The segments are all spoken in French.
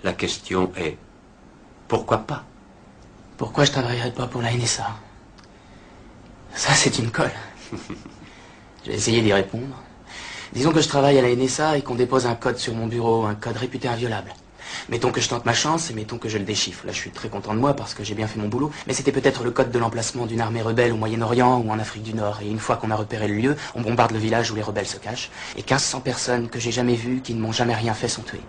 La question est, pourquoi pas? Pourquoi je travaillerais pas pour la NSA? Ça, c'est une colle. J'ai essayé d'y répondre. Disons que je travaille à la NSA et qu'on dépose un code sur mon bureau, un code réputé inviolable. Mettons que je tente ma chance et mettons que je le déchiffre. Là, je suis très content de moi parce que j'ai bien fait mon boulot. Mais c'était peut-être le code de l'emplacement d'une armée rebelle au Moyen-Orient ou en Afrique du Nord. Et une fois qu'on a repéré le lieu, on bombarde le village où les rebelles se cachent. Et 1500 personnes que j'ai jamais vues, qui ne m'ont jamais rien fait, sont tuées.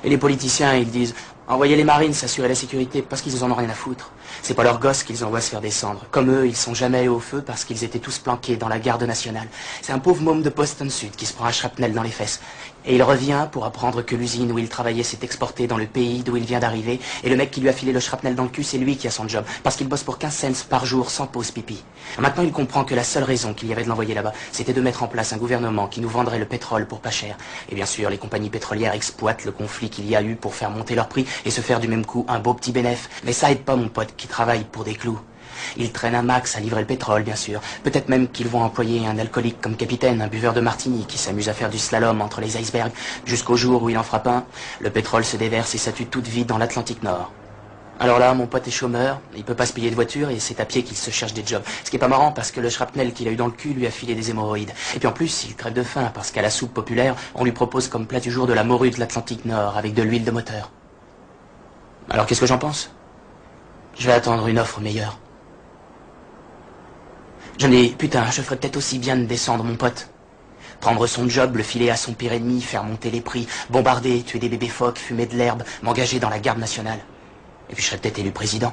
Et les politiciens, ils disent, envoyez les marines s'assurer la sécurité parce qu'ils en ont rien à foutre. C'est pas leurs gosses qu'ils envoient se faire descendre. Comme eux, ils sont jamais allés au feu parce qu'ils étaient tous planqués dans la garde nationale. C'est un pauvre môme de Boston Sud qui se prend un shrapnel dans les fesses. Et il revient pour apprendre que l'usine où il travaillait s'est exportée dans le pays d'où il vient d'arriver. Et le mec qui lui a filé le shrapnel dans le cul, c'est lui qui a son job. Parce qu'il bosse pour 15 cents par jour sans pause pipi. Maintenant, il comprend que la seule raison qu'il y avait de l'envoyer là-bas, c'était de mettre en place un gouvernement qui nous vendrait le pétrole pour pas cher. Et bien sûr, les compagnies pétrolières exploitent le conflit qu'il y a eu pour faire monter leur prix et se faire du même coup un beau petit bénéfice. Mais ça aide pas mon pote qui travaille pour des clous. Ils traînent un max à livrer le pétrole, bien sûr. Peut-être même qu'ils vont employer un alcoolique comme capitaine, un buveur de martini qui s'amuse à faire du slalom entre les icebergs, jusqu'au jour où il en frappe un, le pétrole se déverse et ça tue toute vie dans l'Atlantique Nord. Alors là, mon pote est chômeur, il peut pas se payer de voiture et c'est à pied qu'il se cherche des jobs. Ce qui est pas marrant parce que le shrapnel qu'il a eu dans le cul lui a filé des hémorroïdes. Et puis en plus, il crève de faim parce qu'à la soupe populaire, on lui propose comme plat du jour de la morue de l'Atlantique Nord avec de l'huile de moteur. Alors qu'est-ce que j'en pense? Je vais attendre une offre meilleure. Je me dis, putain, je ferais peut-être aussi bien de descendre mon pote. Prendre son job, le filer à son pire ennemi, faire monter les prix, bombarder, tuer des bébés phoques, fumer de l'herbe, m'engager dans la garde nationale. Et puis je serais peut-être élu président.